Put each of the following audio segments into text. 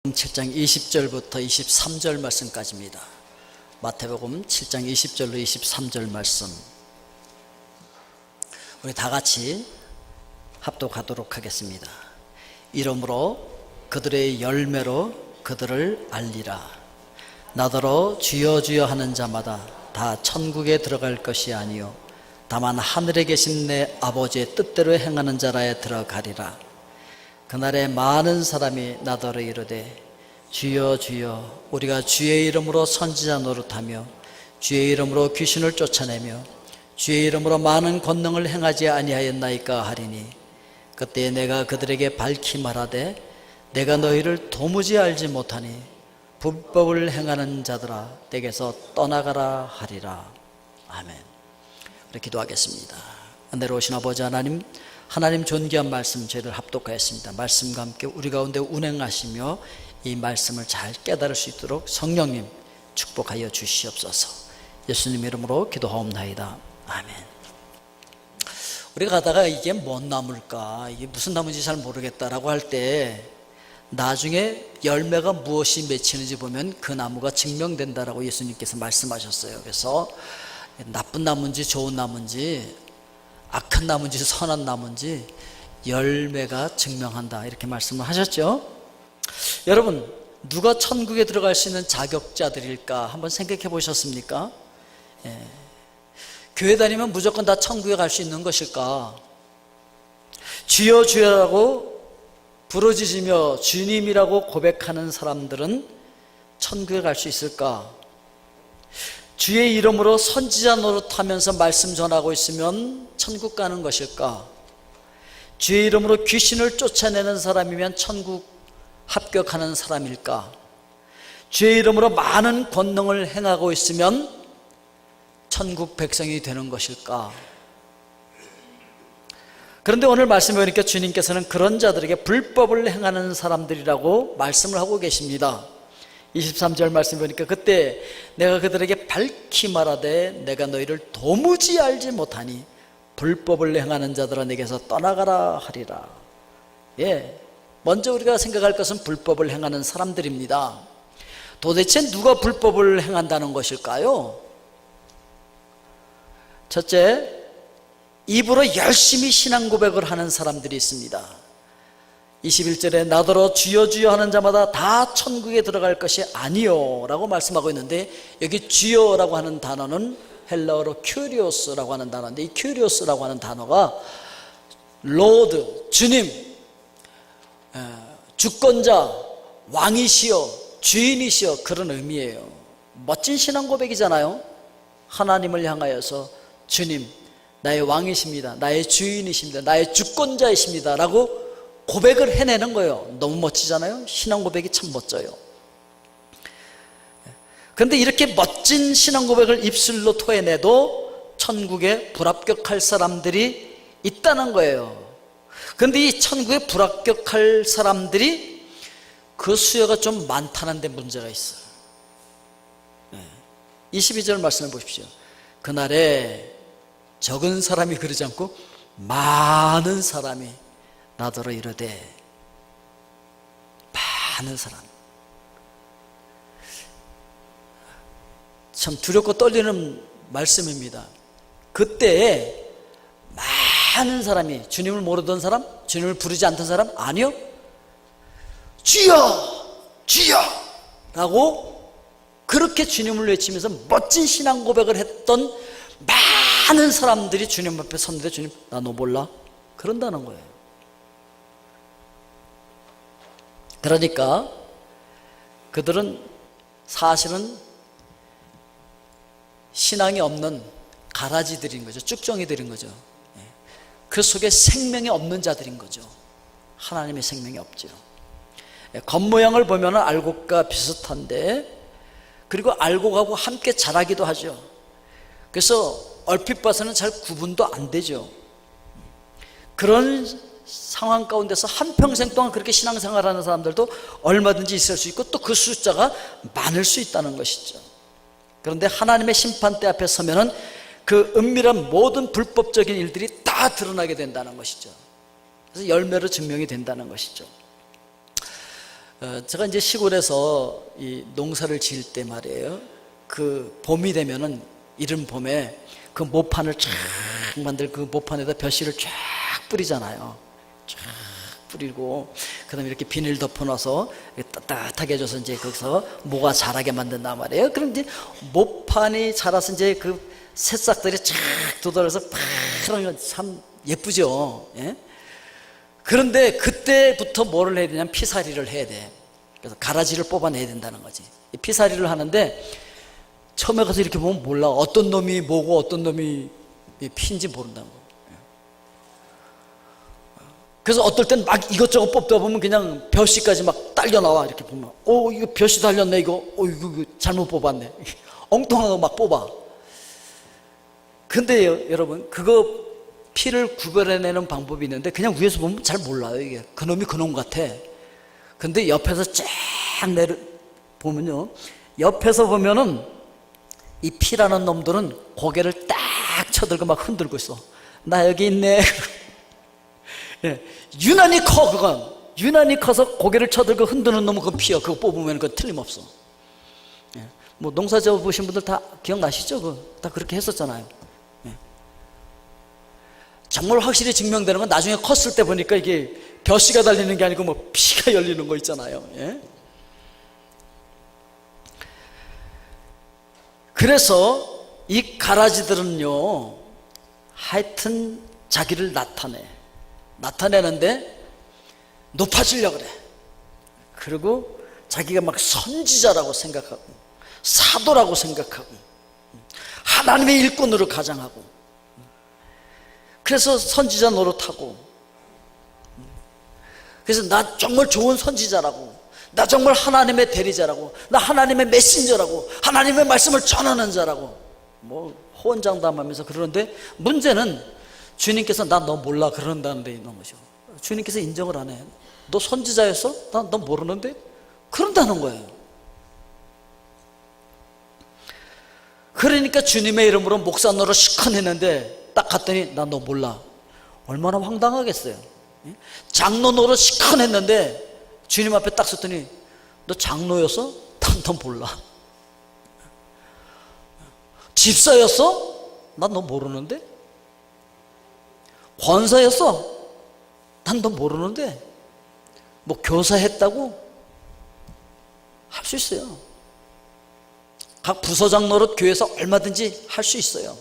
7장 20절부터 23절 말씀까지입니다. 마태복음 7장 20절로 23절 말씀, 우리 다 같이 합독하도록 하겠습니다. 이러므로 그들의 열매로 그들을 알리라. 나더러 주여 주여 하는 자마다 다 천국에 들어갈 것이 아니요 다만 하늘에 계신 내 아버지의 뜻대로 행하는 자라에 들어가리라. 그날에 많은 사람이 나더러 이르되 주여 주여 우리가 주의 이름으로 선지자 노릇하며 주의 이름으로 귀신을 쫓아내며 주의 이름으로 많은 권능을 행하지 아니하였나이까 하리니, 그때 내가 그들에게 밝히 말하되 내가 너희를 도무지 알지 못하니 불법을 행하는 자들아 내게서 떠나가라 하리라. 아멘. 우리 기도하겠습니다. 은혜로우신 아버지 하나님, 하나님 존귀한 말씀 저희를 합독하였습니다. 말씀과 함께 우리 가운데 운행하시며 이 말씀을 잘 깨달을 수 있도록 성령님 축복하여 주시옵소서. 예수님 이름으로 기도하옵나이다. 아멘. 우리가 가다가 이게 뭔 나무일까, 이게 무슨 나무인지 잘 모르겠다라고 할 때 나중에 열매가 무엇이 맺히는지 보면 그 나무가 증명된다라고 예수님께서 말씀하셨어요. 그래서 나쁜 나무인지 좋은 나무인지 악한 나무인지 선한 나무인지 열매가 증명한다, 이렇게 말씀을 하셨죠. 여러분, 누가 천국에 들어갈 수 있는 자격자들일까 한번 생각해 보셨습니까? 교회 다니면 무조건 다 천국에 갈 수 있는 것일까? 주여 주여라고 부르짖으며 주님이라고 고백하는 사람들은 천국에 갈 수 있을까? 주의 이름으로 선지자 노릇하면서 말씀 전하고 있으면 천국 가는 것일까? 주의 이름으로 귀신을 쫓아내는 사람이면 천국 합격하는 사람일까? 주의 이름으로 많은 권능을 행하고 있으면 천국 백성이 되는 것일까? 그런데 오늘 말씀해 보니까 주님께서는 그런 자들에게 불법을 행하는 사람들이라고 말씀을 하고 계십니다. 23절 말씀 보니까 그때 내가 그들에게 밝히 말하되 내가 너희를 도무지 알지 못하니 불법을 행하는 자들아 내게서 떠나가라 하리라. 먼저 우리가 생각할 것은 불법을 행하는 사람들입니다. 도대체 누가 불법을 행한다는 것일까요? 첫째, 입으로 열심히 신앙 고백을 하는 사람들이 있습니다. 21절에 나더러 주여 주여 하는 자마다 다 천국에 들어갈 것이 아니요 라고 말씀하고 있는데, 여기 주여라고 하는 단어는 헬라어로 큐리오스라고 하는 단어인데, 이 큐리오스라고 하는 단어가 로드, 주님, 주권자, 왕이시여, 주인이시여, 그런 의미예요. 멋진 신앙 고백이잖아요. 하나님을 향하여서 주님, 나의 왕이십니다, 나의 주인이십니다, 나의 주권자이십니다 라고 고백을 해내는 거예요. 너무 멋지잖아요. 신앙 고백이 참 멋져요. 그런데 이렇게 멋진 신앙 고백을 입술로 토해내도 천국에 불합격할 사람들이 있다는 거예요. 그런데 이 천국에 불합격할 사람들이 그 수요가 좀 많다는 데 문제가 있어요. 22절 말씀을 보십시오. 그날에 적은 사람이 그러지 않고 많은 사람이 나더러 이르되, 많은 사람. 참 두렵고 떨리는 말씀입니다. 그때에 많은 사람이, 주님을 모르던 사람, 주님을 부르지 않던 사람, 아니요, 주여 주여 라고 그렇게 주님을 외치면서 멋진 신앙 고백을 했던 많은 사람들이 주님 앞에 섰는데, 주님 나 너 몰라? 그런다는 거예요. 그러니까 그들은 사실은 신앙이 없는 가라지들인 거죠. 쭉정이들인 거죠. 그 속에 생명이 없는 자들인 거죠. 하나님의 생명이 없죠. 겉모양을 보면 알곡과 비슷한데, 그리고 알곡하고 함께 자라기도 하죠. 그래서 얼핏 봐서는 잘 구분도 안 되죠. 그런 상황 가운데서 한평생 동안 그렇게 신앙생활하는 사람들도 얼마든지 있을 수 있고, 또 그 숫자가 많을 수 있다는 것이죠. 그런데 하나님의 심판대 앞에 서면은 그 은밀한 모든 불법적인 일들이 다 드러나게 된다는 것이죠. 그래서 열매로 증명이 된다는 것이죠. 제가 이제 시골에서 이 농사를 지을 때 말이에요. 그 봄이 되면은 이른 봄에 그 모판을 쫙 만들 그 모판에다 벼씨를 쫙 뿌리잖아요. 쫙 뿌리고 그다음에 이렇게 비닐 덮어놔서 따뜻하게 해줘서 이제 거기서 모가 자라게 만든단 말이에요. 그럼 이제 모판이 자라서 이제 그 새싹들이 쫙 돋아서 파란 건 참 예쁘죠. 예? 그런데 그때부터 뭐를 해야 되냐면 피사리를 해야 돼. 그래서 가라지를 뽑아내야 된다는 거지. 이 피사리를 하는데 처음에 가서 이렇게 보면 몰라. 어떤 놈이 뭐고 어떤 놈이 피인지 모른다는 거. 그래서 어떨 땐 막 이것저것 뽑다 보면 그냥 벼씨까지 막 딸려 나와. 이렇게 보면 이거 벼씨 달렸네. 이거 이거 잘못 뽑았네. 엉뚱한 거 막 뽑아. 근데 여러분 그거 피를 구별해내는 방법이 있는데 그냥 위에서 보면 잘 몰라요. 이게 그놈이 그놈 같아. 근데 옆에서 쫙 보면요, 옆에서 보면은 이 피라는 놈들은 고개를 딱 쳐들고 막 흔들고 있어. 나 여기 있네. 예, 유난히 커. 그건 유난히 커서 고개를 쳐들고 흔드는 놈은 그건 피야. 그거 뽑으면 그건 틀림없어. 예, 뭐 농사 지어 보신 분들 다 기억나시죠? 다 그렇게 했었잖아요. 정말 확실히 증명되는 건 나중에 컸을 때 보니까 이게 벼씨가 달리는 게 아니고 뭐 피가 열리는 거 있잖아요. 예? 그래서 이 가라지들은요, 하여튼 자기를 나타내는데 높아지려고 그래. 그리고 자기가 막 선지자라고 생각하고 사도라고 생각하고 하나님의 일꾼으로 가장하고, 그래서 선지자 노릇하고, 그래서 나 정말 좋은 선지자라고, 나 정말 하나님의 대리자라고, 나 하나님의 메신저라고, 하나님의 말씀을 전하는 자라고 뭐 호언장담하면서 그러는데, 문제는 주님께서 나 너 몰라 그런다는 데 있는 거죠. 주님께서 인정을 안 해. 너 선지자였어? 너 모르는데? 그런다는 거예요. 그러니까 주님의 이름으로 목사 노릇 시큰 했는데 딱 갔더니 나 너 몰라. 얼마나 황당하겠어요. 장로 노릇 시큰 했는데 주님 앞에 딱 섰더니 너 장로였어? 난 너 몰라. 집사였어? 난 너 모르는데. 권사였어? 난 너 모르는데. 뭐 교사했다고? 할 수 있어요. 각 부서장 노릇 교회에서 얼마든지 할 수 있어요.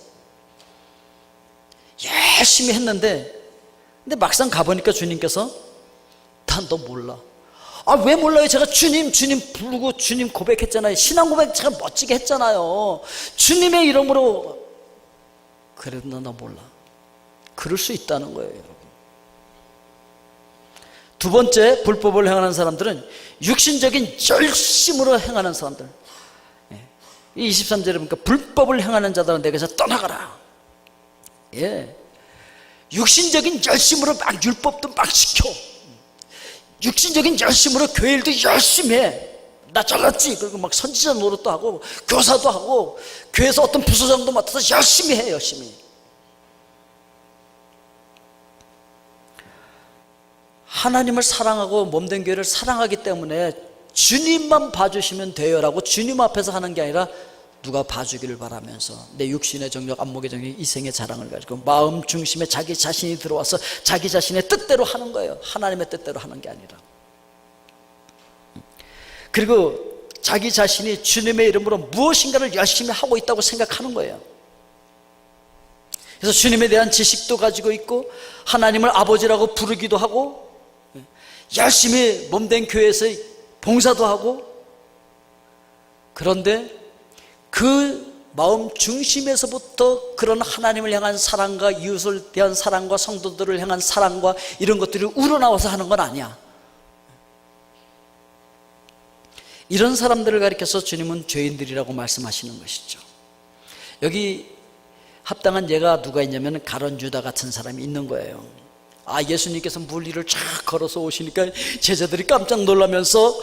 열심히 했는데, 근데 막상 가보니까 주님께서 난 너 몰라. 왜 몰라요? 제가 주님 부르고 주님 고백했잖아요. 신앙 고백 제가 멋지게 했잖아요. 주님의 이름으로. 그래도 너 몰라. 그럴 수 있다는 거예요, 여러분. 두 번째, 불법을 행하는 사람들은 육신적인 열심으로 행하는 사람들. 이 23절에 보니까 불법을 행하는 자들은 내게서 떠나가라. 예, 육신적인 열심으로 막 율법도 막 지켜, 육신적인 열심으로 교회 일도 열심히 해. 나 잘났지. 그리고 막 선지자 노릇도 하고 교사도 하고 교회에서 어떤 부서장도 맡아서 열심히 해. 열심히. 하나님을 사랑하고 몸된 교회를 사랑하기 때문에 주님만 봐주시면 돼요 라고 주님 앞에서 하는 게 아니라 누가 봐주기를 바라면서 내 육신의 정력, 안목의 정력, 이생의 자랑을 가지고 마음 중심에 자기 자신이 들어와서 자기 자신의 뜻대로 하는 거예요. 하나님의 뜻대로 하는 게 아니라. 그리고 자기 자신이 주님의 이름으로 무엇인가를 열심히 하고 있다고 생각하는 거예요. 그래서 주님에 대한 지식도 가지고 있고 하나님을 아버지라고 부르기도 하고 열심히 몸된 교회에서 봉사도 하고, 그런데 그 마음 중심에서부터 그런 하나님을 향한 사랑과 이웃을 대한 사랑과 성도들을 향한 사랑과 이런 것들이 우러나와서 하는 건 아니야. 이런 사람들을 가리켜서 주님은 죄인들이라고 말씀하시는 것이죠. 여기 합당한 예가 누가 있냐면 가룟 유다 같은 사람이 있는 거예요. 예수님께서 물 위를 쫙 걸어서 오시니까 제자들이 깜짝 놀라면서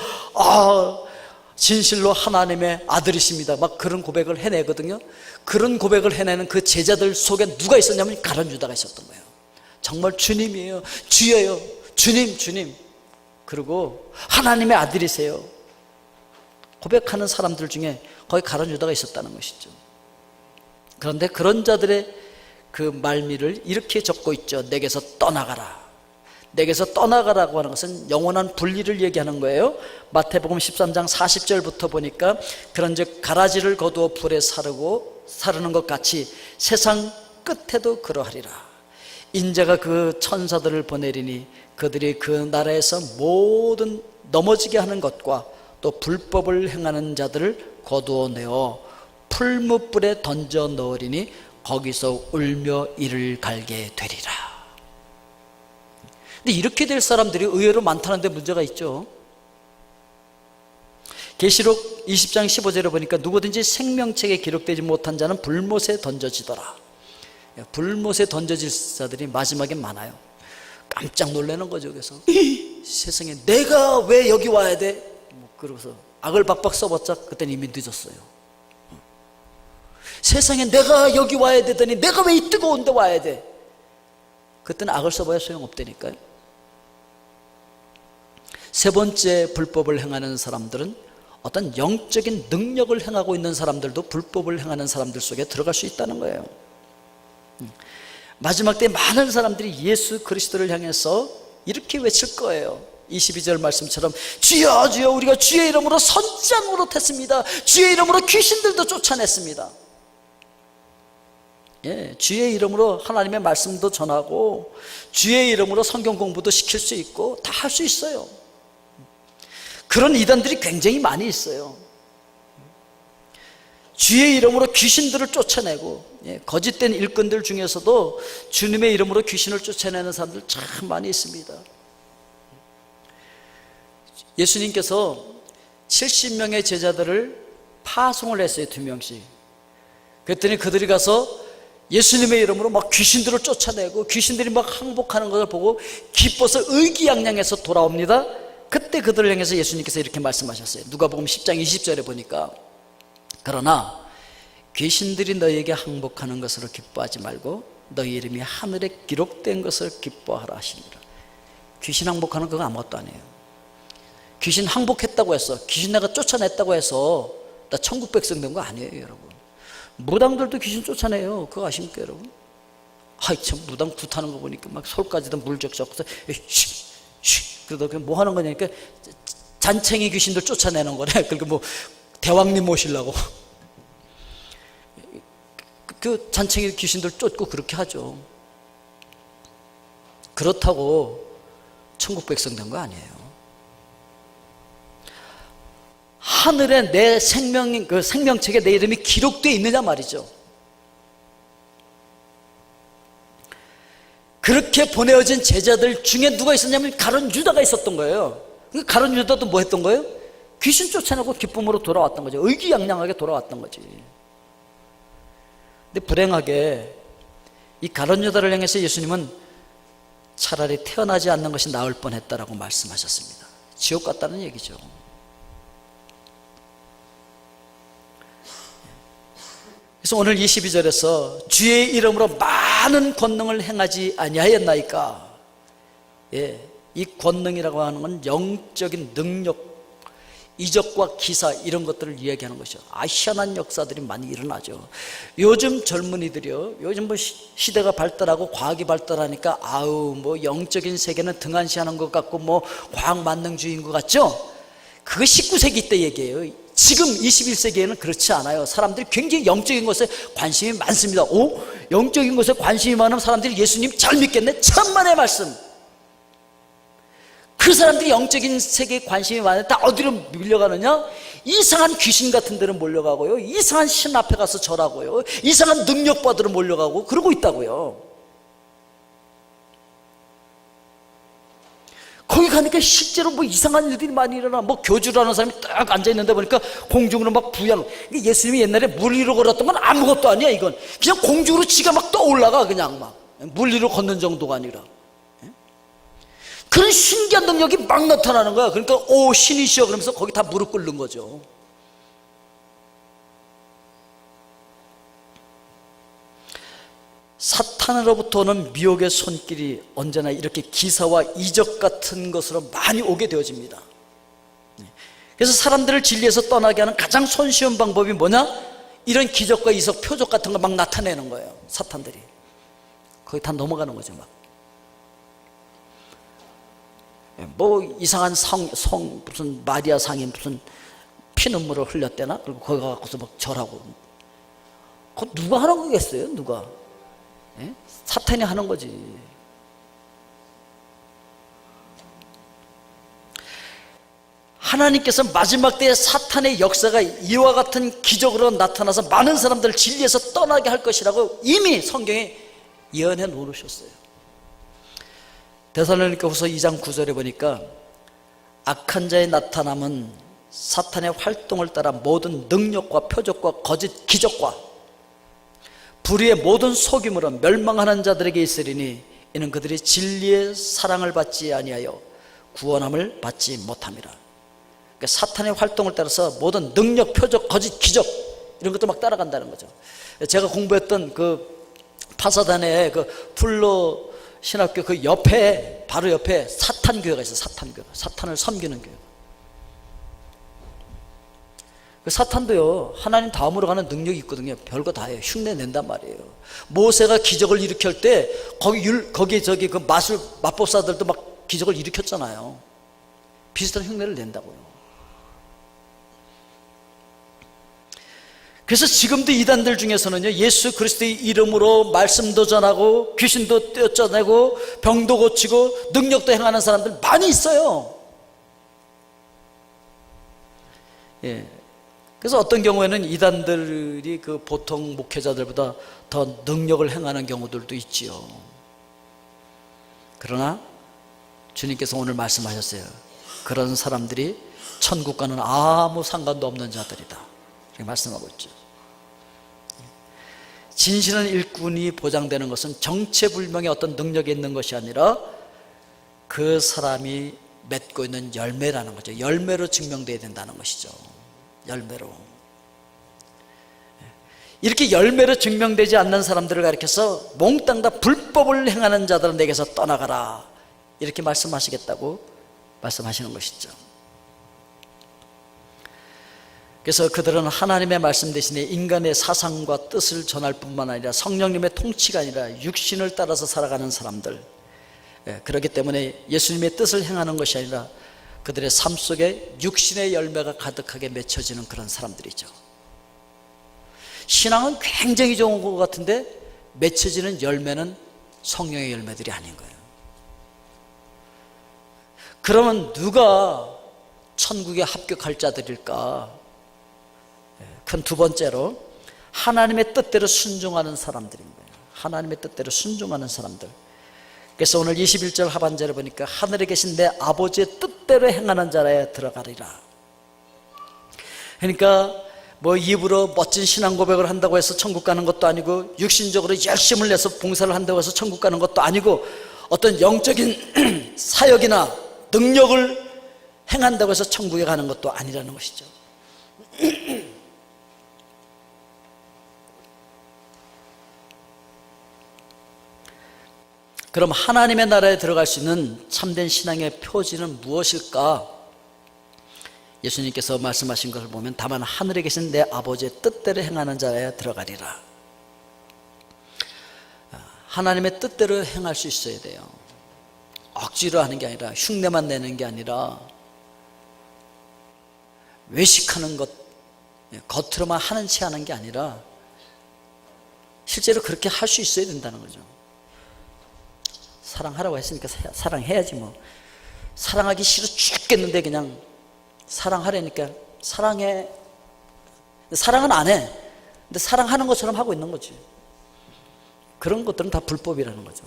진실로 하나님의 아들이십니다 막 그런 고백을 해내거든요. 그런 고백을 해내는 그 제자들 속에 누가 있었냐면 가룟 유다가 있었던 거예요. 정말 주님이에요, 주여요, 주님. 그리고 하나님의 아들이세요 고백하는 사람들 중에 거기 가룟 유다가 있었다는 것이죠. 그런데 그런 자들의 그 말미를 이렇게 적고 있죠. 내게서 떠나가라. 내게서 떠나가라고 하는 것은 영원한 분리를 얘기하는 거예요. 마태복음 13장 40절부터 보니까 그런즉 가라지를 거두어 불에 사르는 것 같이 세상 끝에도 그러하리라. 인자가 그 천사들을 보내리니 그들이 그 나라에서 모든 넘어지게 하는 것과 또 불법을 행하는 자들을 거두어내어 풀무불에 던져 넣으리니 거기서 울며 이를 갈게 되리라. 근데 이렇게 될 사람들이 의외로 많다는 데 문제가 있죠. 계시록 20장 15절에 보니까 누구든지 생명책에 기록되지 못한 자는 불못에 던져지더라. 불못에 던져질 자들이 마지막에 많아요. 깜짝 놀라는 거죠. 그래서 세상에 내가 왜 여기 와야 돼? 그러고서 악을 박박 써봤자 그때는 이미 늦었어요. 세상에 내가 여기 와야 되더니 내가 왜 이 뜨거운 데 와야 돼? 그때는 악을 써봐야 소용없다니까요. 세 번째 불법을 행하는 사람들은 어떤 영적인 능력을 행하고 있는 사람들도 불법을 행하는 사람들 속에 들어갈 수 있다는 거예요. 마지막 때 많은 사람들이 예수 그리스도를 향해서 이렇게 외칠 거예요. 22절 말씀처럼 주여 주여 우리가 주의 이름으로 선지자로 했습니다. 주의 이름으로 귀신들도 쫓아냈습니다. 주의 이름으로 하나님의 말씀도 전하고 주의 이름으로 성경 공부도 시킬 수 있고 다 할 수 있어요. 그런 이단들이 굉장히 많이 있어요. 주의 이름으로 귀신들을 쫓아내고 거짓된 일꾼들 중에서도 주님의 이름으로 귀신을 쫓아내는 사람들 참 많이 있습니다. 예수님께서 70명의 제자들을 파송을 했어요. 2명씩. 그랬더니 그들이 가서 예수님의 이름으로 막 귀신들을 쫓아내고 귀신들이 막 항복하는 것을 보고 기뻐서 의기양양해서 돌아옵니다. 그때 그들을 향해서 예수님께서 이렇게 말씀하셨어요. 누가복음 10장 20절에 보니까 그러나 귀신들이 너희에게 항복하는 것으로 기뻐하지 말고 너희 이름이 하늘에 기록된 것을 기뻐하라 하시니라. 귀신 항복하는 그거 아무것도 아니에요. 귀신 항복했다고 해서 귀신 내가 쫓아냈다고 해서 나 천국 백성 된 거 아니에요. 여러분, 무당들도 귀신 쫓아내요. 그거 아십니까 여러분? 아이 참, 무당 굿하는 거 보니까 막 솔까지도 물적 적어서 그러다 뭐 하는 거냐니까 잔챙이 귀신들 쫓아내는 거래. 그러니까 뭐 대왕님 모시려고 그 잔챙이 귀신들 쫓고 그렇게 하죠. 그렇다고 천국 백성 된 거 아니에요. 하늘에 내 그 생명책에 내 이름이 기록되어 있느냐 말이죠. 그렇게 보내어진 제자들 중에 누가 있었냐면 가룟 유다가 있었던 거예요. 가룟 유다도 뭐 했던 거예요? 귀신 쫓아내고 기쁨으로 돌아왔던 거죠. 의기양양하게 돌아왔던 거지. 근데 불행하게 이 가룟 유다를 향해서 예수님은 차라리 태어나지 않는 것이 나을 뻔했다라고 말씀하셨습니다. 지옥 같다는 얘기죠. 그래서 오늘 22절에서 주의 이름으로 많은 권능을 행하지 아니하였나이까. 이 권능이라고 하는 건 영적인 능력, 이적과 기사 이런 것들을 이야기하는 것이죠. 희한한 역사들이 많이 일어나죠. 요즘 젊은이들이요, 요즘 뭐 시대가 발달하고 과학이 발달하니까 뭐 영적인 세계는 등한시하는 것 같고 뭐 과학 만능주의인 것 같죠. 그거 19세기 때 얘기예요. 지금 21세기에는 그렇지 않아요. 사람들이 굉장히 영적인 것에 관심이 많습니다. 영적인 것에 관심이 많은 사람들이 예수님 잘 믿겠네? 천만의 말씀. 그 사람들이 영적인 세계에 관심이 많은데 다 어디로 밀려가느냐? 이상한 귀신 같은 데로 몰려가고요, 이상한 신 앞에 가서 절하고요, 이상한 능력 받으러 몰려가고 그러고 있다고요. 거기 가니까 실제로 뭐 이상한 일들이 많이 일어나. 뭐 교주라는 사람이 딱 앉아있는데 보니까 공중으로 막 부양. 예수님이 옛날에 물 위로 걸었던 건 아무것도 아니야. 이건 그냥 공중으로 지가 막 떠올라가. 그냥 막 물 위로 걷는 정도가 아니라 그런 신기한 능력이 막 나타나는 거야. 그러니까 신이시여 그러면서 거기 다 무릎 꿇는 거죠. 사탄으로부터 오는 미혹의 손길이 언제나 이렇게 기사와 이적 같은 것으로 많이 오게 되어집니다. 그래서 사람들을 진리에서 떠나게 하는 가장 손쉬운 방법이 뭐냐? 이런 기적과 이적, 표적 같은 거 막 나타내는 거예요. 사탄들이 거기 다 넘어가는 거죠. 막 뭐 이상한 성 무슨 마리아 상이 무슨 피눈물을 흘렸대나? 그리고 거기 가서 막 절하고. 그거 누가 하는 거겠어요? 누가? 예? 사탄이 하는 거지. 하나님께서 마지막 때에 사탄의 역사가 이와 같은 기적으로 나타나서 많은 사람들을 진리에서 떠나게 할 것이라고 이미 성경에 예언해 놓으셨어요. 데살로니가후서 2장 9절에 보니까 악한 자의 나타남은 사탄의 활동을 따라 모든 능력과 표적과 거짓 기적과 불의의 모든 속임으로 멸망하는 자들에게 있으리니 이는 그들이 진리의 사랑을 받지 아니하여 구원함을 받지 못함이라. 그러니까 사탄의 활동을 따라서 모든 능력, 표적, 거짓, 기적 이런 것도 막 따라간다는 거죠. 제가 공부했던 그 파사단의 그 풀로 신학교 그 옆에, 바로 옆에 사탄교회가 있어요. 사탄교회. 사탄을 섬기는 교회. 그 사탄도요, 하나님 다음으로 가는 능력이 있거든요. 별거 다 해요. 흉내 낸단 말이에요. 모세가 기적을 일으킬 때 거기 저기 그 마법사들도 막 기적을 일으켰잖아요. 비슷한 흉내를 낸다고요. 그래서 지금도 이단들 중에서는요, 예수 그리스도의 이름으로 말씀도 전하고 귀신도 떼어내고 병도 고치고 능력도 행하는 사람들 많이 있어요. 예. 그래서 어떤 경우에는 이단들이 그 보통 목회자들보다 더 능력을 행하는 경우들도 있지요. 그러나 주님께서 오늘 말씀하셨어요. 그런 사람들이 천국과는 아무 상관도 없는 자들이다, 이렇게 말씀하고 있죠. 진실한 일꾼이 보장되는 것은 정체불명의 어떤 능력이 있는 것이 아니라 그 사람이 맺고 있는 열매라는 거죠. 열매로 증명되어야 된다는 것이죠. 열매로. 이렇게 열매로 증명되지 않는 사람들을 가리켜서 몽땅 다 불법을 행하는 자들은 내게서 떠나가라, 이렇게 말씀하시겠다고 말씀하시는 것이죠. 그래서 그들은 하나님의 말씀 대신에 인간의 사상과 뜻을 전할 뿐만 아니라 성령님의 통치가 아니라 육신을 따라서 살아가는 사람들, 그렇기 때문에 예수님의 뜻을 행하는 것이 아니라 그들의 삶 속에 육신의 열매가 가득하게 맺혀지는 그런 사람들이죠. 신앙은 굉장히 좋은 것 같은데 맺혀지는 열매는 성령의 열매들이 아닌 거예요. 그러면 누가 천국에 합격할 자들일까? 큰 두 번째로 하나님의 뜻대로 순종하는 사람들인 거예요. 하나님의 뜻대로 순종하는 사람들. 그래서 오늘 21절 하반절에 보니까 하늘에 계신 내 아버지의 뜻대로 행하는 자라에 들어가리라. 그러니까 뭐 입으로 멋진 신앙 고백을 한다고 해서 천국 가는 것도 아니고, 육신적으로 열심을 내서 봉사를 한다고 해서 천국 가는 것도 아니고, 어떤 영적인 사역이나 능력을 행한다고 해서 천국에 가는 것도 아니라는 것이죠. 그럼 하나님의 나라에 들어갈 수 있는 참된 신앙의 표지는 무엇일까? 예수님께서 말씀하신 것을 보면 다만 하늘에 계신 내 아버지의 뜻대로 행하는 자에 들어가리라. 하나님의 뜻대로 행할 수 있어야 돼요. 억지로 하는 게 아니라, 흉내만 내는 게 아니라, 외식하는 것, 겉으로만 하는 체 하는 게 아니라 실제로 그렇게 할 수 있어야 된다는 거죠. 사랑하라고 했으니까 사랑해야지 뭐. 사랑하기 싫어 죽겠는데 그냥 사랑하려니까 사랑해. 사랑은 안 해. 근데 사랑하는 것처럼 하고 있는 거지. 그런 것들은 다 불법이라는 거죠.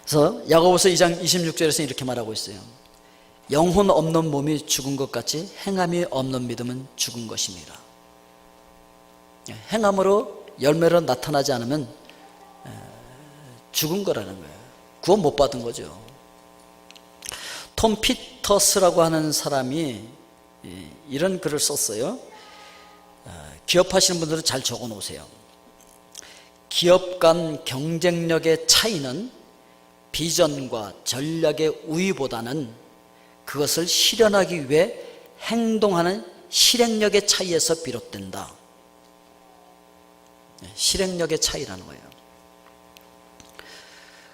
그래서 야고보서 2장 26절에서 이렇게 말하고 있어요. 영혼 없는 몸이 죽은 것 같이 행함이 없는 믿음은 죽은 것입니다. 행함으로 열매로 나타나지 않으면 죽은 거라는 거예요. 구원 못 받은 거죠. 톰 피터스라고 하는 사람이 이런 글을 썼어요. 기업하시는 분들은 잘 적어 놓으세요. 기업 간 경쟁력의 차이는 비전과 전략의 우위보다는 그것을 실현하기 위해 행동하는 실행력의 차이에서 비롯된다. 실행력의 차이라는 거예요.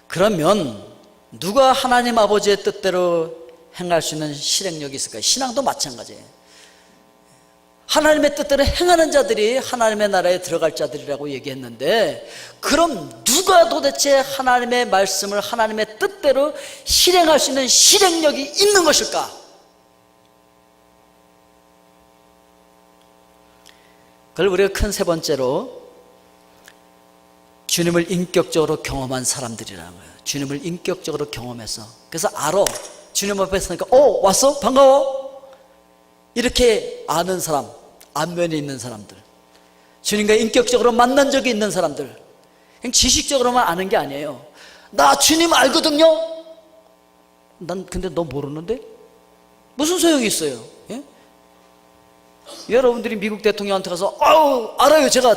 그러면 누가 하나님 아버지의 뜻대로 행할 수 있는 실행력이 있을까요? 신앙도 마찬가지예요. 하나님의 뜻대로 행하는 자들이 하나님의 나라에 들어갈 자들이라고 얘기했는데, 그럼 누가 도대체 하나님의 말씀을 하나님의 뜻대로 실행할 수 있는 실행력이 있는 것일까? 그걸 우리가 큰 세 번째로 주님을 인격적으로 경험한 사람들이라는 거예요. 주님을 인격적으로 경험해서, 그래서 알아. 주님 앞에 서니까 왔어? 반가워? 이렇게 아는 사람, 안면이 있는 사람들, 주님과 인격적으로 만난 적이 있는 사람들, 그냥 지식적으로만 아는 게 아니에요. 나 주님 알거든요. 난 근데 너 모르는데? 무슨 소용이 있어요? 예? 여러분들이 미국 대통령한테 가서 알아요. 제가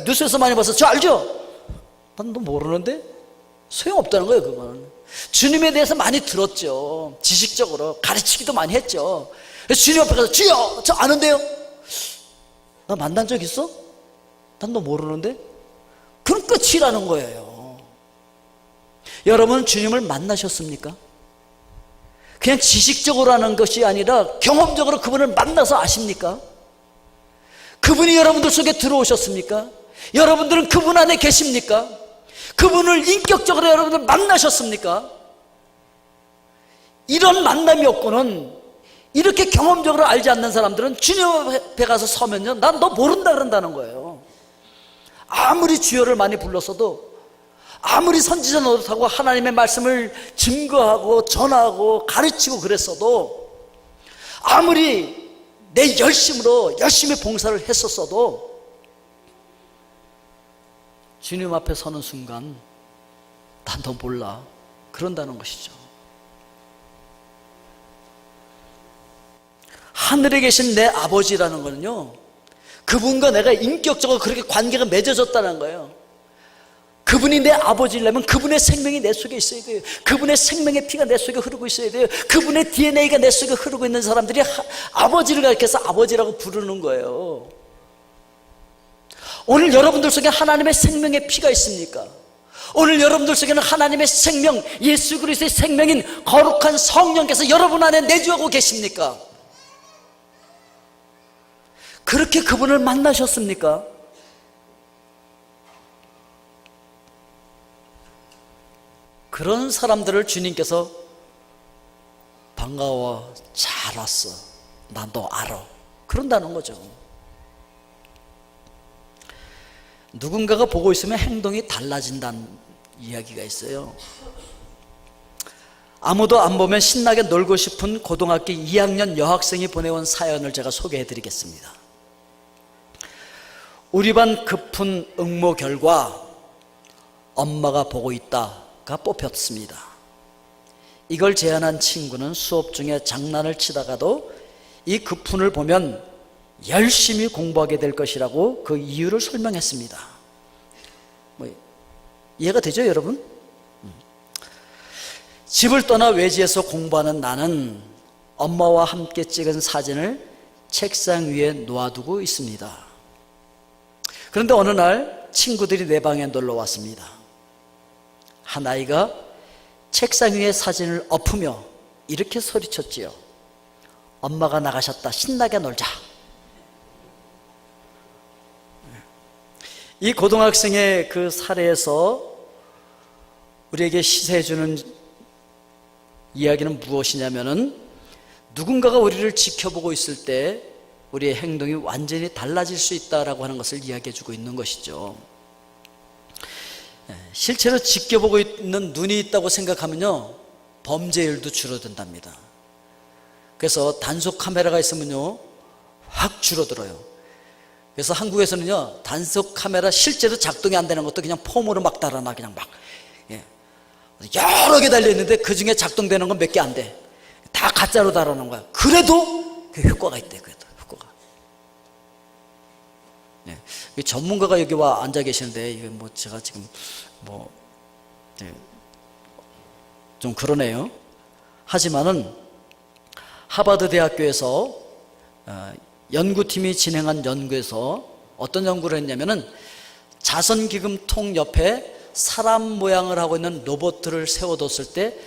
뉴스에서 많이 봤어. 저 알죠? 난 너 모르는데? 소용없다는 거예요. 그건 주님에 대해서 많이 들었죠. 지식적으로 가르치기도 많이 했죠. 주님 앞에 가서 주여 저 아는데요? 나 만난 적 있어? 난 너 모르는데? 그럼 끝이라는 거예요. 여러분 주님을 만나셨습니까? 그냥 지식적으로 하는 것이 아니라 경험적으로 그분을 만나서 아십니까? 그분이 여러분들 속에 들어오셨습니까? 여러분들은 그분 안에 계십니까? 그분을 인격적으로 여러분들 만나셨습니까? 이런 만남이 없고는, 이렇게 경험적으로 알지 않는 사람들은 주님 앞에 가서 서면요, 난 너 모른다 그런다는 거예요. 아무리 주여를 많이 불렀어도, 아무리 선지자 노릇하고 하나님의 말씀을 증거하고 전하고 가르치고 그랬어도, 아무리 내 열심히 봉사를 했었어도 주님 앞에 서는 순간 난 너 몰라 그런다는 것이죠. 하늘에 계신 내 아버지라는 거는요, 그분과 내가 인격적으로 그렇게 관계가 맺어졌다는 거예요. 그분이 내 아버지라면 그분의 생명이 내 속에 있어야 돼요. 그분의 생명의 피가 내 속에 흐르고 있어야 돼요. 그분의 DNA가 내 속에 흐르고 있는 사람들이 아버지를 가리켜서 아버지라고 부르는 거예요. 오늘 여러분들 속에 하나님의 생명의 피가 있습니까? 오늘 여러분들 속에는 하나님의 생명, 예수 그리스도의 생명인 거룩한 성령께서 여러분 안에 내주하고 계십니까? 그렇게 그분을 만나셨습니까? 그런 사람들을 주님께서 반가워, 잘 왔어, 나 너 알아 그런다는 거죠. 누군가가 보고 있으면 행동이 달라진다는 이야기가 있어요. 아무도 안 보면 신나게 놀고 싶은 고등학교 2학년 여학생이 보내온 사연을 제가 소개해 드리겠습니다. 우리 반 급훈 응모 결과 엄마가 보고 있다가 뽑혔습니다. 이걸 제안한 친구는 수업 중에 장난을 치다가도 이 급훈을 보면 열심히 공부하게 될 것이라고 그 이유를 설명했습니다. 이해가 되죠, 여러분? 집을 떠나 외지에서 공부하는 나는 엄마와 함께 찍은 사진을 책상 위에 놓아두고 있습니다. 그런데 어느 날 친구들이 내 방에 놀러 왔습니다. 한 아이가 책상 위에 사진을 엎으며 이렇게 소리쳤지요. 엄마가 나가셨다, 신나게 놀자. 이 고등학생의 그 사례에서 우리에게 시사해주는 이야기는 무엇이냐면은, 누군가가 우리를 지켜보고 있을 때 우리의 행동이 완전히 달라질 수 있다라고 하는 것을 이야기해주고 있는 것이죠. 실제로 지켜보고 있는 눈이 있다고 생각하면요, 범죄율도 줄어든답니다. 그래서 단속 카메라가 있으면요 확 줄어들어요. 그래서 한국에서는요, 단속 카메라 실제로 작동이 안 되는 것도 그냥 폼으로 막 달아놔. 그냥 막 여러 개 달려있는데 그 중에 작동되는 건 몇 개 안 돼. 다 가짜로 달아놓은 거야. 그래도 그 효과가 있대. 그래도 효과가. 전문가가 여기 와 앉아 계시는데 이게 뭐 제가 지금 뭐 좀 그러네요. 하지만은 하버드 대학교에서 연구팀이 진행한 연구에서 어떤 연구를 했냐면은 자선기금통 옆에 사람 모양을 하고 있는 로봇을 세워뒀을 때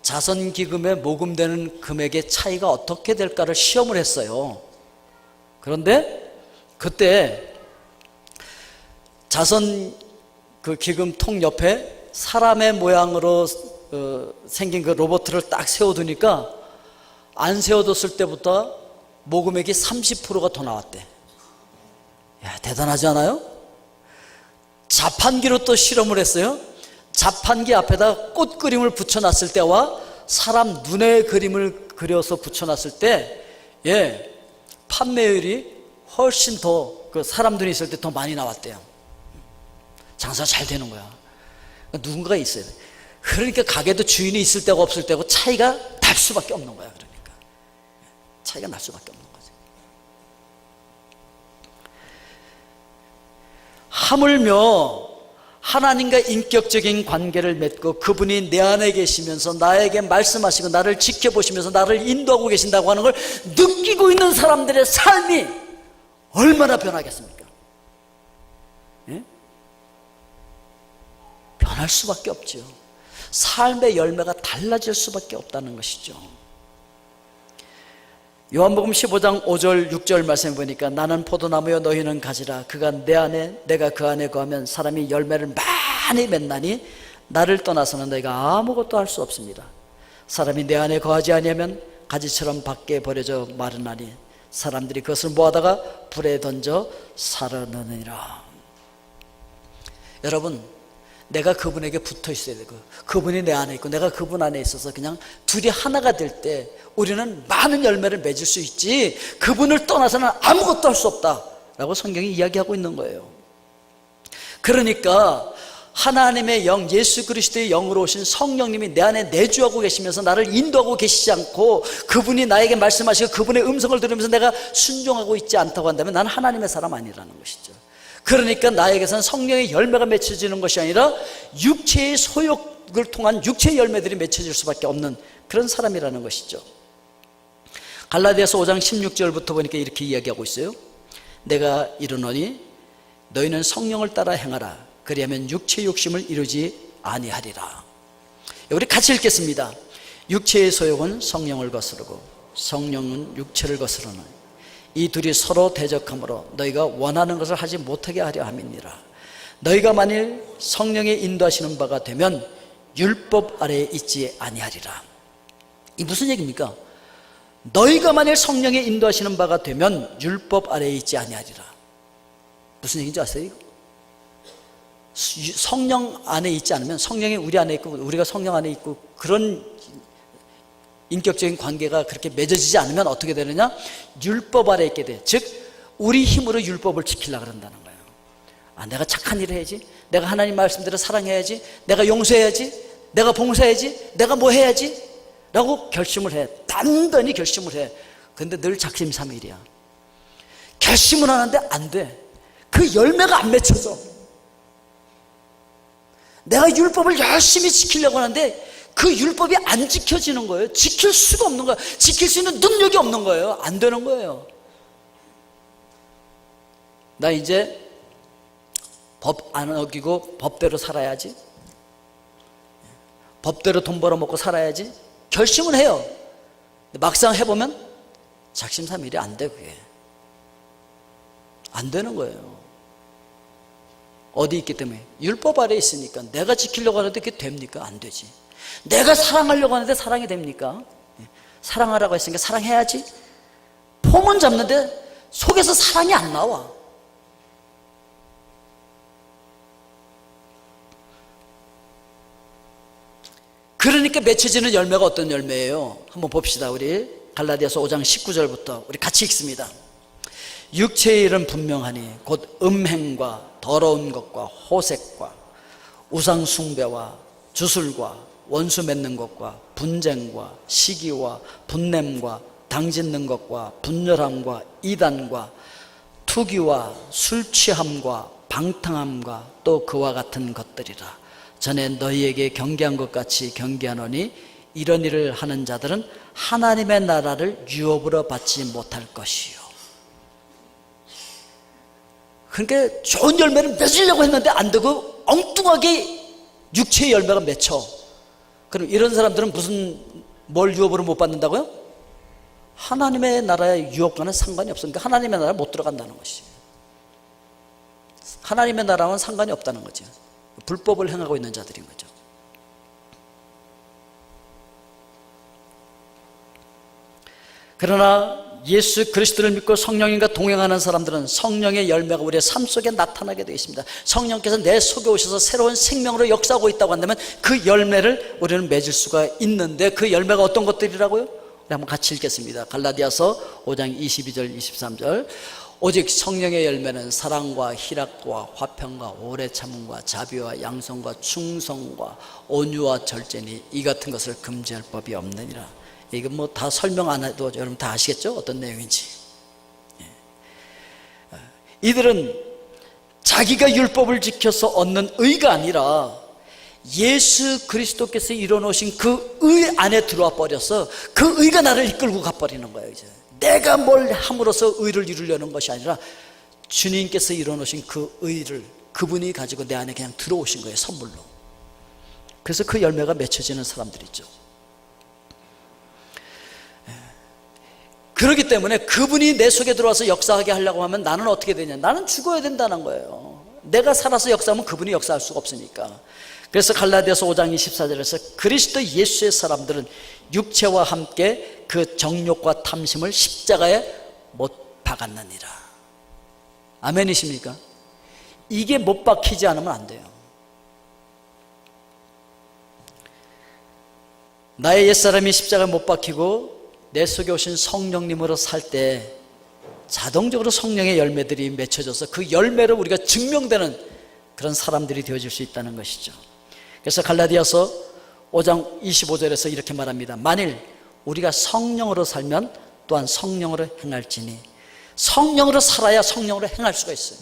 자선기금에 모금되는 금액의 차이가 어떻게 될까를 시험을 했어요. 그런데 그때 자선 그 기금통 옆에 사람의 모양으로 생긴 그 로봇을 딱 세워두니까 안 세워뒀을 때부터 모금액이 30%가 더 나왔대. 야, 대단하지 않아요? 자판기로 또 실험을 했어요. 자판기 앞에다 꽃 그림을 붙여놨을 때와 사람 눈의 그림을 그려서 붙여놨을 때, 판매율이 훨씬 더 그 사람 눈이 있을 때 더 많이 나왔대요. 장사가 잘 되는 거야. 누군가가 있어야 돼. 그러니까 가게도 주인이 있을 때가 없을 때고 차이가 날 수밖에 없는 거야. 그러니까 차이가 날 수밖에 없는 거지. 하물며 하나님과 인격적인 관계를 맺고 그분이 내 안에 계시면서 나에게 말씀하시고 나를 지켜보시면서 나를 인도하고 계신다고 하는 걸 느끼고 있는 사람들의 삶이 얼마나 변하겠습니까? 예? 변할 수밖에 없죠. 삶의 열매가 달라질 수밖에 없다는 것이죠. 요한복음 15장 5절 6절 말씀해 보니까 나는 포도나무여 너희는 가지라 그가 내 안에 내가 그 안에 거하면 사람이 열매를 많이 맺나니 나를 떠나서는 너희가 아무것도 할 수 없습니다. 사람이 내 안에 거하지 아니하면 가지처럼 밖에 버려져 마르나니 사람들이 그것을 모아다가 불에 던져 살아내느니라. 여러분, 내가 그분에게 붙어 있어야 되고 그분이 내 안에 있고 내가 그분 안에 있어서 그냥 둘이 하나가 될 때 우리는 많은 열매를 맺을 수 있지 그분을 떠나서는 아무것도 할 수 없다라고 성경이 이야기하고 있는 거예요. 그러니까 하나님의 영, 예수 그리스도의 영으로 오신 성령님이 내 안에 내주하고 계시면서 나를 인도하고 계시지 않고 그분이 나에게 말씀하시고 그분의 음성을 들으면서 내가 순종하고 있지 않다고 한다면 나는 하나님의 사람 아니라는 것이죠. 그러니까 나에게서는 성령의 열매가 맺혀지는 것이 아니라 육체의 소욕을 통한 육체의 열매들이 맺혀질 수밖에 없는 그런 사람이라는 것이죠. 갈라디아서 5장 16절부터 보니까 이렇게 이야기하고 있어요. 내가 이르노니 너희는 성령을 따라 행하라. 그리하면 육체의 욕심을 이루지 아니하리라. 우리 같이 읽겠습니다. 육체의 소욕은 성령을 거스르고 성령은 육체를 거스르는 이 둘이 서로 대적하므로 너희가 원하는 것을 하지 못하게 하려 함이니라. 너희가 만일 성령의 인도하시는 바가 되면 율법 아래에 있지 아니하리라. 이 무슨 얘기입니까? 너희가 만일 성령의 인도하시는 바가 되면 율법 아래에 있지 아니하리라. 무슨 얘기인지 아세요? 성령 안에 있지 않으면 성령이 우리 안에 있고 우리가 성령 안에 있고 그런 인격적인 관계가 그렇게 맺어지지 않으면 어떻게 되느냐? 율법 아래에 있게 돼. 즉 우리 힘으로 율법을 지키려고 그런다는 거예요. 내가 착한 일을 해야지, 내가 하나님 말씀대로 사랑해야지, 내가 용서해야지, 내가 봉사해야지, 내가 뭐 해야지 라고 결심을 해. 단단히 결심을 해. 근데 늘 작심삼일이야. 결심을 하는데 안 돼. 그 열매가 안 맺혀서 내가 율법을 열심히 지키려고 하는데 그 율법이 안 지켜지는 거예요. 지킬 수가 없는 거예요. 지킬 수 있는 능력이 없는 거예요. 안 되는 거예요. 나 이제 법 안 어기고 법대로 살아야지, 법대로 돈 벌어먹고 살아야지 결심은 해요. 막상 해보면 작심삼일이 안 돼. 그게 안 되는 거예요. 어디 있기 때문에? 율법 아래에 있으니까. 내가 지키려고 하는데 그게 됩니까? 안 되지. 내가 사랑하려고 하는데 사랑이 됩니까? 사랑하라고 했으니까 사랑해야지. 폼은 잡는데 속에서 사랑이 안 나와. 그러니까 맺혀지는 열매가 어떤 열매예요? 한번 봅시다. 우리 갈라디아서 5장 19절부터 우리 같이 읽습니다. 육체의 일은 분명하니 곧 음행과 더러운 것과 호색과 우상 숭배와 주술과 원수 맺는 것과 분쟁과 시기와 분냄과 당짓는 것과 분열함과 이단과 투기와 술 취함과 방탕함과 또 그와 같은 것들이라. 전에 너희에게 경계한 것 같이 경계하노니 이런 일을 하는 자들은 하나님의 나라를 유업으로 받지 못할 것이요. 그러니까 좋은 열매를 맺으려고 했는데 안 되고 엉뚱하게 육체의 열매가 맺혀. 그럼 이런 사람들은 뭘 유업으로 못 받는다고요? 하나님의 나라의 유업과는 상관이 없으니까 하나님의 나라에 못 들어간다는 것이에요. 하나님의 나라와는 상관이 없다는 거죠. 불법을 행하고 있는 자들인 거죠. 그러나 예수 그리스도를 믿고 성령님과 동행하는 사람들은 성령의 열매가 우리의 삶 속에 나타나게 되어 있습니다. 성령께서 내 속에 오셔서 새로운 생명으로 역사하고 있다고 한다면 그 열매를 우리는 맺을 수가 있는데, 그 열매가 어떤 것들이라고요? 우리 한번 같이 읽겠습니다. 갈라디아서 5장 22절 23절. 오직 성령의 열매는 사랑과 희락과 화평과 오래 참음과 자비와 양성과 충성과 온유와 절제니 이 같은 것을 금지할 법이 없느니라. 이거 뭐 다 설명 안 해도 여러분 다 아시겠죠? 어떤 내용인지. 이들은 자기가 율법을 지켜서 얻는 의가 아니라 예수 그리스도께서 이뤄놓으신 그 의 안에 들어와 버려서 그 의가 나를 이끌고 가버리는 거예요. 이제 내가 뭘 함으로써 의를 이루려는 것이 아니라 주님께서 이뤄놓으신 그 의를 그분이 가지고 내 안에 그냥 들어오신 거예요, 선물로. 그래서 그 열매가 맺혀지는 사람들이 있죠. 그렇기 때문에 그분이 내 속에 들어와서 역사하게 하려고 하면 나는 어떻게 되냐? 나는 죽어야 된다는 거예요. 내가 살아서 역사하면 그분이 역사할 수가 없으니까. 그래서 갈라디아서 5장 24절에서 그리스도 예수의 사람들은 육체와 함께 그 정욕과 탐심을 십자가에 못 박았느니라. 아멘이십니까? 이게 못 박히지 않으면 안 돼요. 나의 옛사람이 십자가에 못 박히고 내 속에 오신 성령님으로 살 때 자동적으로 성령의 열매들이 맺혀져서 그 열매로 우리가 증명되는 그런 사람들이 되어질 수 있다는 것이죠. 그래서 갈라디아서 5장 25절에서 이렇게 말합니다. 만일 우리가 성령으로 살면 또한 성령으로 행할지니. 성령으로 살아야 성령으로 행할 수가 있어요,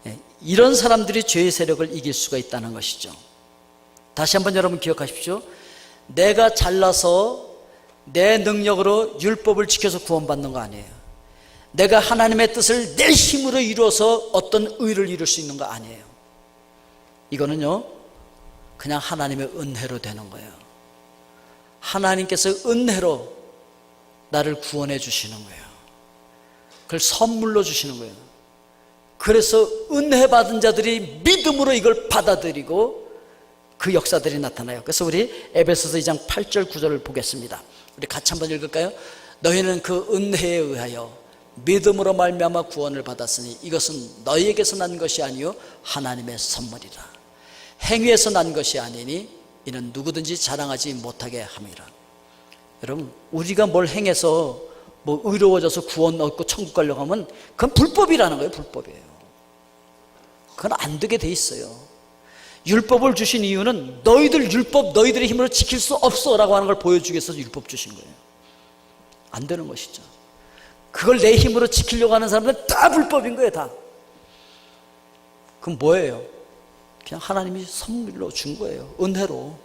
여러분. 이런 사람들이 죄의 세력을 이길 수가 있다는 것이죠. 다시 한번 여러분 기억하십시오. 내가 잘나서 내 능력으로 율법을 지켜서 구원받는 거 아니에요. 내가 하나님의 뜻을 내 힘으로 이루어서 어떤 의를 이룰 수 있는 거 아니에요. 이거는요, 그냥 하나님의 은혜로 되는 거예요. 하나님께서 은혜로 나를 구원해 주시는 거예요. 그걸 선물로 주시는 거예요. 그래서 은혜 받은 자들이 믿음으로 이걸 받아들이고 그 역사들이 나타나요. 그래서 우리 에베소서 2장 8절 9절을 보겠습니다. 우리 같이 한번 읽을까요? 너희는 그 은혜에 의하여 믿음으로 말미암아 구원을 받았으니 이것은 너희에게서 난 것이 아니요 하나님의 선물이라. 행위에서 난 것이 아니니 이는 누구든지 자랑하지 못하게 함이라. 여러분, 우리가 뭘 행해서 뭐 의로워져서 구원 얻고 천국 가려고 하면 그건 불법이라는 거예요. 불법이에요. 그건 안 되게 돼 있어요. 율법을 주신 이유는 너희들 율법 너희들의 힘으로 지킬 수 없어 라고 하는 걸 보여주기 위해서 율법 주신 거예요. 안 되는 것이죠. 그걸 내 힘으로 지키려고 하는 사람들은 다 불법인 거예요, 다. 그럼 뭐예요? 그냥 하나님이 선물로 준 거예요, 은혜로.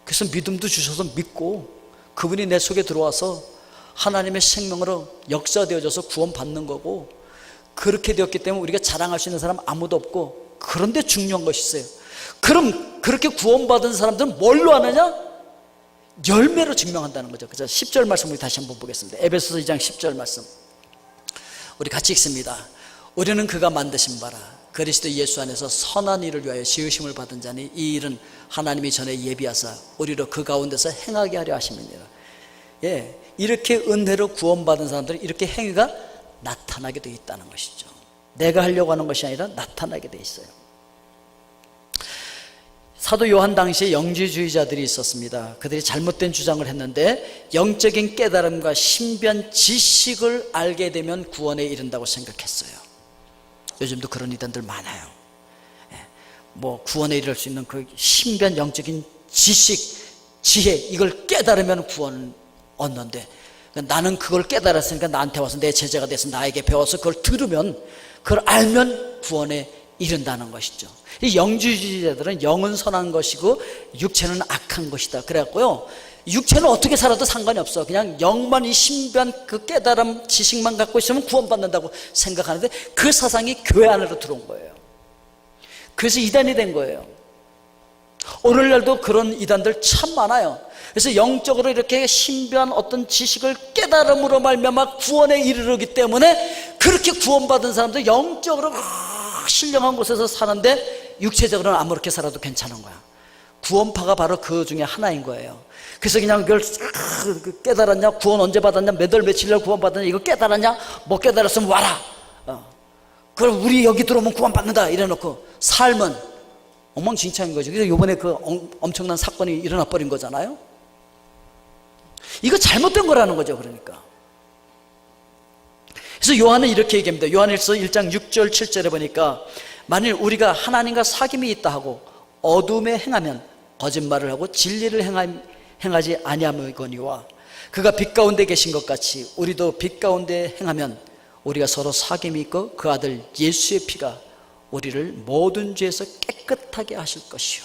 그래서 믿음도 주셔서 믿고 그분이 내 속에 들어와서 하나님의 생명으로 역사되어져서 구원받는 거고, 그렇게 되었기 때문에 우리가 자랑할 수 있는 사람 아무도 없고, 그런데 중요한 것이 있어요. 그럼 그렇게 구원받은 사람들은 뭘로 하느냐? 열매로 증명한다는 거죠. 그래서 10절 말씀 우리 다시 한번 보겠습니다. 에베소서 2장 10절 말씀 우리 같이 읽습니다. 우리는 그가 만드신 바라 그리스도 예수 안에서 선한 일을 위하여 지으심을 받은 자니 이 일은 하나님이 전에 예비하사 우리로 그 가운데서 행하게 하려 하심이니라. 예, 이렇게 은혜로 구원받은 사람들은 이렇게 행위가 나타나게 되어 있다는 것이죠. 내가 하려고 하는 것이 아니라 나타나게 되어 있어요. 사도 요한 당시에 영지주의자들이 있었습니다. 그들이 잘못된 주장을 했는데 영적인 깨달음과 신비한 지식을 알게 되면 구원에 이른다고 생각했어요. 요즘도 그런 이단들 많아요. 뭐 구원에 이를 수 있는 그 신비한 영적인 지식, 지혜, 이걸 깨달으면 구원을 얻는데 그러니까 나는 그걸 깨달았으니까 나한테 와서 내 제자가 돼서 나에게 배워서 그걸 들으면, 그걸 알면 구원에 이른다는 것이죠. 이 영주주의자들은 영은 선한 것이고 육체는 악한 것이다 그래갖고요, 육체는 어떻게 살아도 상관이 없어, 그냥 영만, 이 신비한 그 깨달음 지식만 갖고 있으면 구원받는다고 생각하는데, 그 사상이 교회 안으로 들어온 거예요. 그래서 이단이 된 거예요. 오늘날도 그런 이단들 참 많아요. 그래서 영적으로 이렇게 신비한 어떤 지식을 깨달음으로 말미암아 구원에 이르르기 때문에, 그렇게 구원받은 사람들 영적으로 신령한 곳에서 사는데 육체적으로는 아무렇게 살아도 괜찮은 거야. 구원파가 바로 그 중에 하나인 거예요. 그래서 그냥 그걸 깨달았냐, 구원 언제 받았냐, 몇 월 며칠 날 구원 받았냐, 이거 깨달았냐, 못 깨달았으면 와라, 그럼 우리 여기 들어오면 구원 받는다 이래놓고 삶은 엉망진창인 거죠. 그래서 이번에 그 엄청난 사건이 일어나 버린 거잖아요. 이거 잘못된 거라는 거죠. 그러니까 그래서 요한은 이렇게 얘기합니다. 요한일서 1장 6절 7절에 보니까, 만일 우리가 하나님과 사귐이 있다 하고 어둠에 행하면 거짓말을 하고 진리를 행하지 아니하거니와, 그가 빛 가운데 계신 것 같이 우리도 빛 가운데 행하면 우리가 서로 사귐이 있고 그 아들 예수의 피가 우리를 모든 죄에서 깨끗하게 하실 것이요.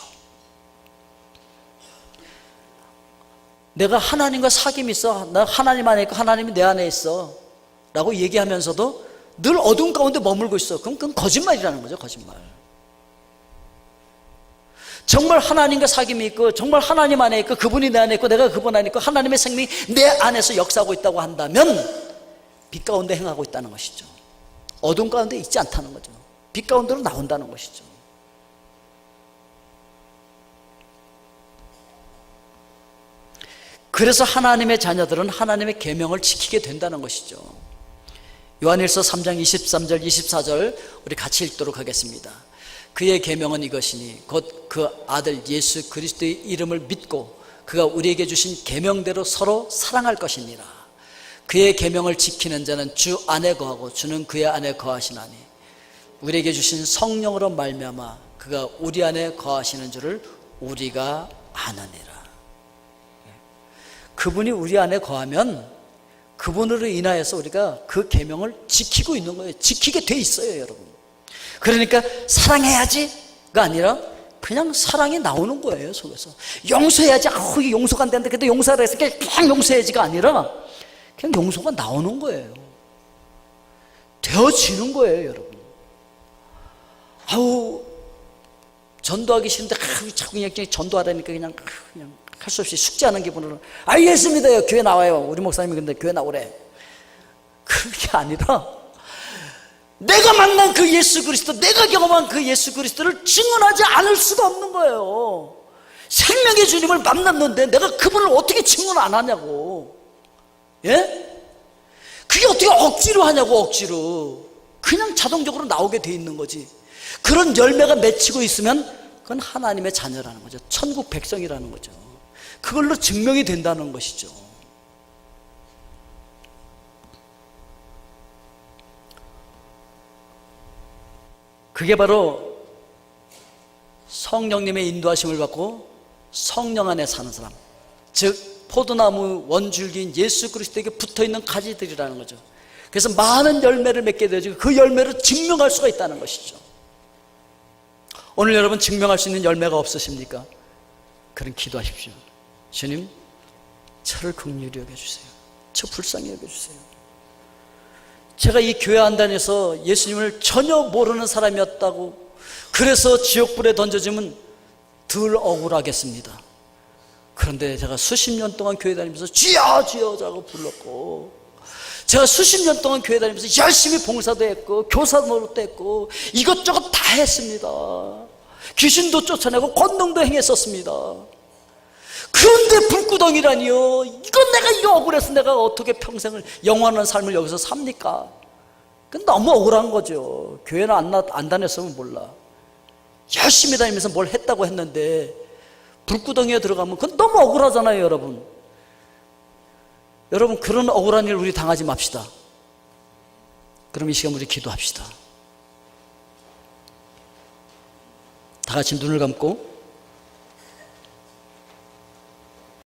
내가 하나님과 사귐이 있어, 나 하나님 안에 있고 하나님이 내 안에 있어 라고 얘기하면서도 늘 어둠 가운데 머물고 있어. 그럼 그건 거짓말이라는 거죠. 거짓말. 정말 하나님과 사귐이 있고 정말 하나님 안에 있고 그분이 내 안에 있고 내가 그분 안에 있고 하나님의 생명이 내 안에서 역사하고 있다고 한다면 빛 가운데 행하고 있다는 것이죠. 어둠 가운데 있지 않다는 거죠. 빛 가운데로 나온다는 것이죠. 그래서 하나님의 자녀들은 하나님의 계명을 지키게 된다는 것이죠. 요한일서 3장 23절 24절 우리 같이 읽도록 하겠습니다. 그의 계명은 이것이니 곧 그 아들 예수 그리스도의 이름을 믿고 그가 우리에게 주신 계명대로 서로 사랑할 것이니라. 그의 계명을 지키는 자는 주 안에 거하고 주는 그의 안에 거하시나니 우리에게 주신 성령으로 말미암아 그가 우리 안에 거하시는 줄을 우리가 아느니라. 그분이 우리 안에 거하면 그분으로 인하여서 우리가 그 계명을 지키고 있는 거예요. 지키게 돼 있어요, 여러분. 그러니까 사랑해야지가 아니라 그냥 사랑이 나오는 거예요, 속에서. 용서해야지. 이게 용서가 안 되는데 그래도 용서하라 했으니까 그냥 용서해야지가 아니라 그냥 용서가 나오는 거예요. 되어지는 거예요, 여러분. 전도하기 싫은데 자꾸 그냥 전도하라니까 그냥 할 수 없이 숙제하는 기분으로 알겠습니다, 교회 나와요. 우리 목사님이 근데 교회 나오래. 그게 아니라 내가 만난 그 예수 그리스도, 내가 경험한 그 예수 그리스도를 증언하지 않을 수가 없는 거예요. 생명의 주님을 만났는데 내가 그분을 어떻게 증언 안 하냐고. 예? 그게 어떻게 억지로 하냐고. 억지로 그냥 자동적으로 나오게 돼 있는 거지. 그런 열매가 맺히고 있으면 그건 하나님의 자녀라는 거죠. 천국 백성이라는 거죠. 그걸로 증명이 된다는 것이죠. 그게 바로 성령님의 인도하심을 받고 성령 안에 사는 사람, 즉 포도나무 원줄기인 예수 그리스도에게 붙어있는 가지들이라는 거죠. 그래서 많은 열매를 맺게 되죠. 그 열매를 증명할 수가 있다는 것이죠. 오늘 여러분 증명할 수 있는 열매가 없으십니까? 그럼 기도하십시오. 주님, 저를 긍휼히 여겨주세요. 저 불쌍히 여겨주세요. 제가 이 교회 안 다녀서 예수님을 전혀 모르는 사람이었다고 그래서 지옥불에 던져지면 덜 억울하겠습니다. 그런데 제가 수십 년 동안 교회 다니면서 주여 주여 라고 불렀고, 제가 수십 년 동안 교회 다니면서 열심히 봉사도 했고 교사 노릇도 했고 이것저것 다 했습니다. 귀신도 쫓아내고 권능도 행했었습니다. 그런데 불구덩이라니요. 이건 내가 이거 억울해서 내가 어떻게 평생을 영원한 삶을 여기서 삽니까? 그건 너무 억울한 거죠. 교회는 안 다녔으면 몰라. 열심히 다니면서 뭘 했다고 했는데 불구덩이에 들어가면 그건 너무 억울하잖아요, 여러분. 여러분, 그런 억울한 일 우리 당하지 맙시다. 그럼 이 시간 우리 기도합시다. 다 같이 눈을 감고